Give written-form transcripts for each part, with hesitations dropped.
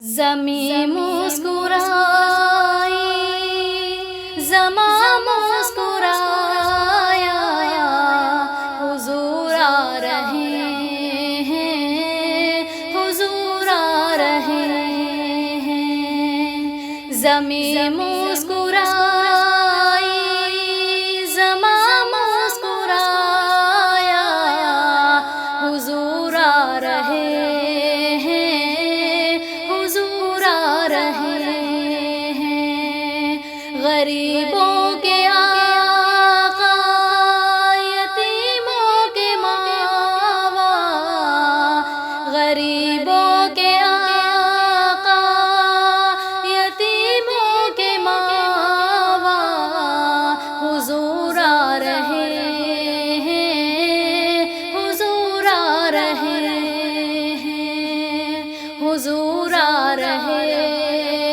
زمیں مسکرائی، زماں مسکرایا، حضور آ رہے ہیں، حضور آ رہے ہیں۔ زمیں مسکرائی، زماں مسکرایا، حضور آ رہے غریبوں کے آقا، یتیموں کے ماوا، غریبوں کے آقا، یتیموں کے ماوا، حضور آ رہے ہیں، حضور آ رہے ہیں، حضور آ رہے ہیں،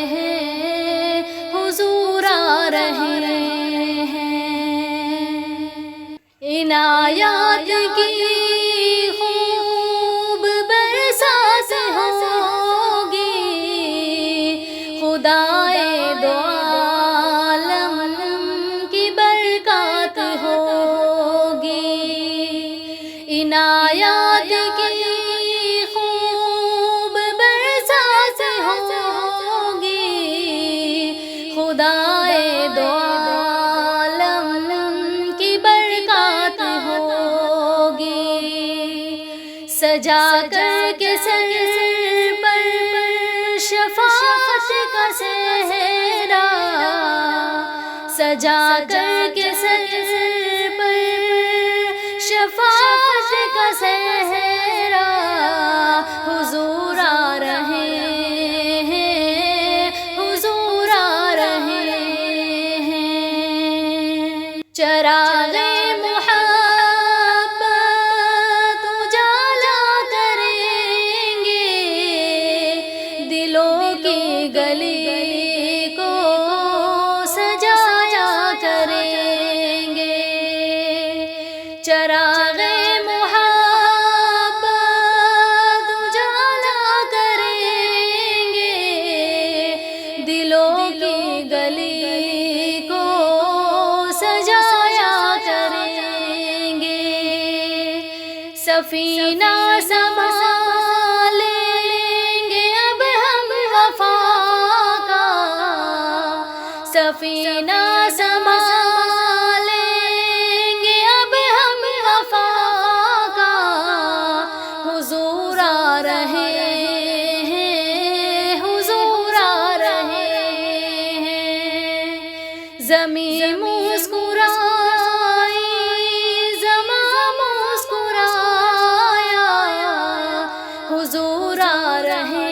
عنایات کی خوب برسات ہوگی، خدائے دو عالم کی برکات ہوگی۔ عنایات کی خوب برسات ہوگی، خدائے دو سجا کر کے سر پر شفاعت کا صحرا، سجا کر کے سر پر شفاعت کا صحرا، حضور آ رہے ہیں، حضور آ رہے ہیں۔ چراغ گلی کو سجایا کریں گے، چراغ محبت اجالا کریں گے، دلوں کی گلی کو سجایا کریں گے۔ سفینہ سفینہ سنبھالیں گے اب ہم وفا کا، حضور آ رہے ہیں، حضور آ رہے ہیں۔ زمیں مسکرائی، زماں مسکرایا، حضور آ رہے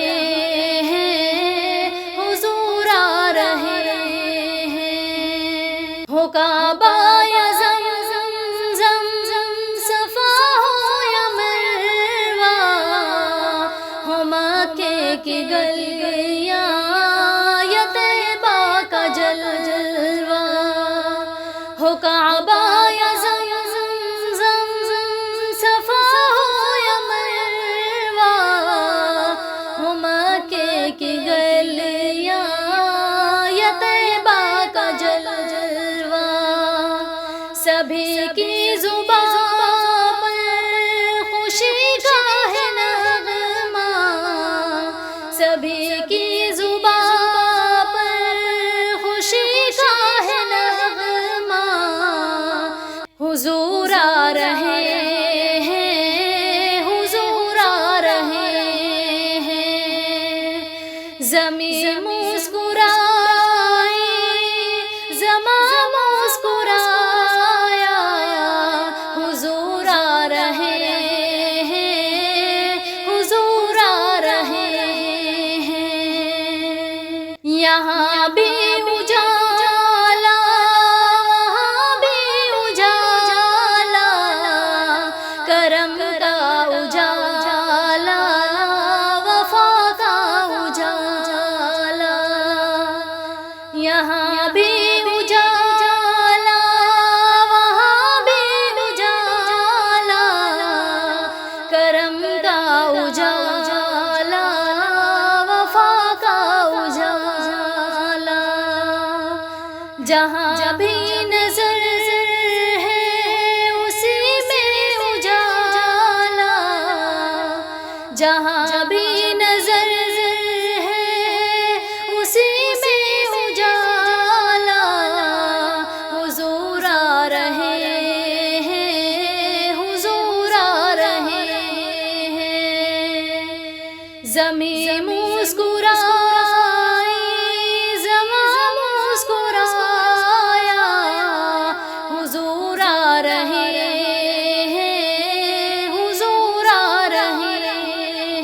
کعبہ یا زمزم، صفا ہو یا مروہ، ہو مکے کی گلیاں یا طیبہ کا جلوہ، ہو کعبہ یا زمزم، صفا ہو یا مروہ، ہو مکے کی گلیاں یا طیبہ کا جلوہ، سبھی کی زبان پر خوشی کا ہے نغمہ، سبھی کی زبان پر خوشی کا ہے نغمہ، حضور آ رہے ہیں، حضور آ رہے ہیں۔ زمیں مسکرائی، زماں مسکرایا، حضور آ رہے ہیں، حضور آ رہے ہیں۔ یہاں بھی اجالا، وہاں بھی اجالا، کرم کا اجالا، وفا کا اجالا، یہاں بھی کرم کا اجالا، وفا جہاں بھی نظر ہے اسی میں اجالا، جہاں بھی نظر ہے اسی میں اجالا، حضور آ رہے ہیں، حضور آ رہے ہیں، زمین مسکرائی، زمان مسکرایا، حضور آ رہے ہیں، حضور آ رہے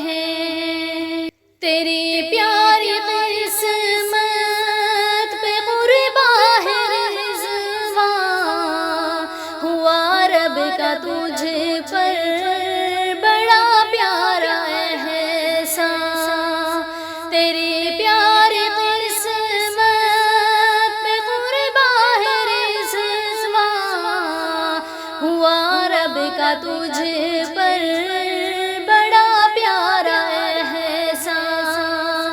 ہیں، تیری پیاری قسمت پہ قربان ہے رضوان، ہوا رب کا تجھ پر بڑا پیارا احسان، تیری پیاری قسمت پہ قربان ہے رضوان، ہوا رب کا تجھ پر بڑا پیارا احسان،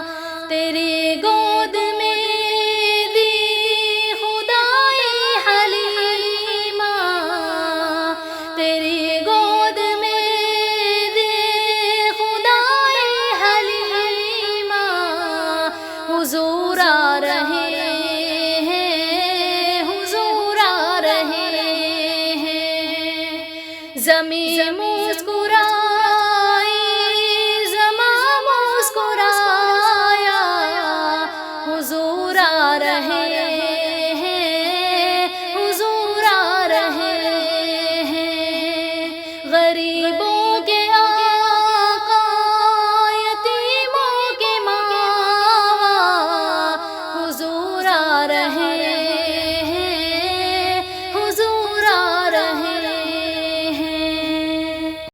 تیری گود میں دی خدائی حلیمہ، تیری گود میں دی خدائی حلیمہ، حضور